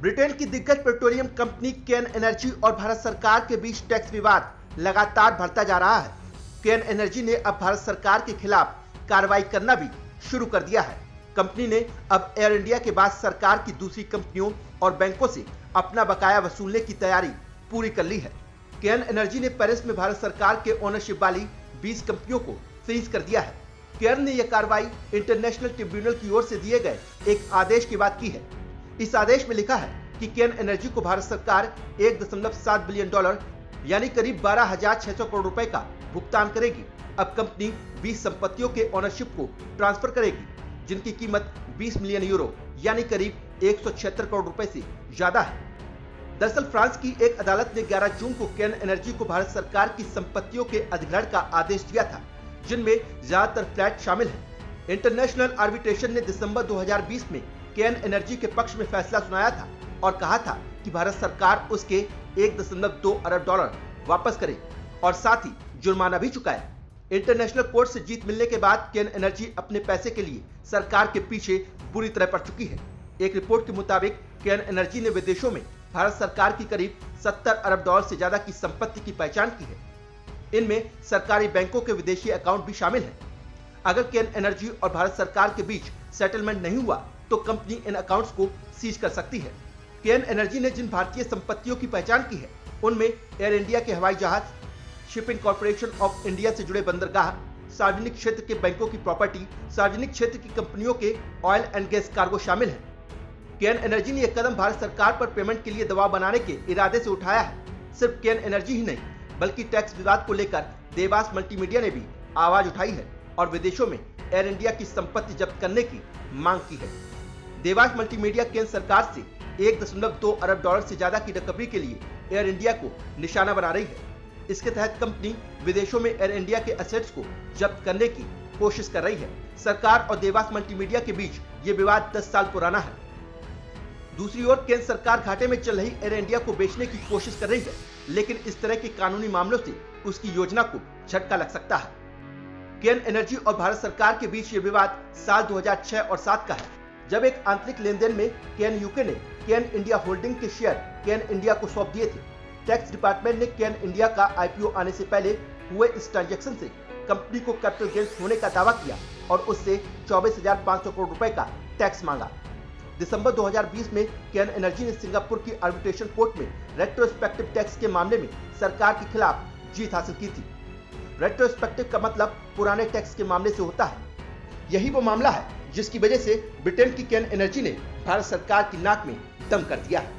Britain की दिग्गज petroleum company केन energy और भारत सरकार के बीच टैक्स विवाद लगातार बढ़ता जा रहा है। केन एनर्जी ने अब भारत सरकार के खिलाफ कार्रवाई करना भी शुरू कर दिया है। कंपनी ने अब एयर इंडिया के बाद सरकार की दूसरी कंपनियों और बैंकों से अपना बकाया वसूलने की तैयारी पूरी कर ली है। केन एनर्जी ने पेरिस में भारत सरकार के ओनरशिप वाली 20 कंपनियों को फ्रीज कर दिया है। केन ने यह कार्रवाई इंटरनेशनल ट्रिब्यूनल की ओर से दिए गए एक आदेश के बाद की है। इस आदेश में लिखा है कि केन एनर्जी को भारत सरकार 1.7 बिलियन डॉलर यानी करीब 12,600 करोड़ रुपए का भुगतान करेगी। अब कंपनी 20 संपत्तियों के ओनरशिप को ट्रांसफर करेगी, जिनकी कीमत 20 मिलियन यूरो यानी करीब 176 करोड़ रुपए से ज्यादा है। दरअसल फ्रांस की एक अदालत ने 11 जून को केन एनर्जी को भारत सरकार की संपत्तियों के अधिग्रहण का आदेश दिया था, जिनमें ज्यादातर फ्लैट शामिल हैं। इंटरनेशनल आर्बिट्रेशन ने दिसंबर 2020 में केन एनर्जी के पक्ष में फैसला सुनाया था और कहा था कि भारत सरकार उसके 1.2 अरब डॉलर वापस करे और साथ ही जुर्माना भी चुकाए। इंटरनेशनल कोर्ट से जीत मिलने के बाद केन एनर्जी अपने पैसे के लिए सरकार के पीछे बुरी तरह पड़ चुकी है। एक रिपोर्ट के मुताबिक केन एनर्जी ने विदेशों में भारत सरकार की करीब 70 अरब डॉलर से ज्यादा की संपत्ति की पहचान की है। इनमें सरकारी बैंकों के विदेशी अकाउंट भी शामिल हैं। अगर केन एनर्जी और भारत सरकार के बीच सेटलमेंट नहीं हुआ तो कंपनी इन अकाउंट्स को सीज कर सकती है। केन एनर्जी ने जिन भारतीय संपत्तियों की पहचान की है उनमें एयर इंडिया के हवाई जहाज, शिपिंग कॉर्पोरेशन ऑफ इंडिया से जुड़े बंदरगाह, सार्वजनिक क्षेत्र के बैंकों की प्रॉपर्टी, सार्वजनिक क्षेत्र की कंपनियों के ऑयल एंड गैस कार्गो शामिल हैं। केन एनर्जी ने यह कदम भारत सरकार पर पेमेंट के लिए दबाव बनाने के इरादे से उठाया है। सिर्फ केन एनर्जी ही नहीं बल्कि टैक्स विवाद को लेकर देवास मल्टीमीडिया ने भी आवाज उठाई है और विदेशों में एयर इंडिया की संपत्ति जब्त करने की मांग की है। देवास मल्टीमीडिया केंद्र सरकार से 1.2 अरब डॉलर से ज्यादा की रिकवरी के लिए एयर इंडिया को निशाना बना रही है। इसके तहत कंपनी विदेशों में एयर इंडिया के एसेट्स को जब्त करने की कोशिश कर रही है। सरकार और देवास मल्टीमीडिया के बीच ये विवाद 10 साल पुराना है। दूसरी ओर केंद्र सरकार घाटे में चल रही एयर इंडिया को बेचने की कोशिश कर रही है, लेकिन इस तरह के कानूनी मामलों से उसकी योजना को झटका लग सकता है। केन एनर्जी और भारत सरकार के बीच ये विवाद साल 2006 और 2007 का है, जब एक आंतरिक लेनदेन में केन यूके ने केन इंडिया होल्डिंग के शेयर केन इंडिया को सौंप दिए थे। टैक्स डिपार्टमेंट ने केन इंडिया का आईपीओ आने से पहले हुए इस ट्रांजैक्शन से कंपनी को कैपिटल गेन्स होने का दावा किया और उससे 24,500 करोड़ रुपए का टैक्स मांगा। दिसंबर 2020 में केन एनर्जी ने सिंगापुर की आर्बिट्रेशन कोर्ट में रेट्रोस्पेक्टिव टैक्स के मामले में सरकार के खिलाफ जीत हासिल की थी। रेट्रोस्पेक्टिव का मतलब पुराने टैक्स के मामले से होता है। यही वो मामला है जिसकी वजह से ब्रिटेन की केन एनर्जी ने भारत सरकार की नाक में दम कर दिया है।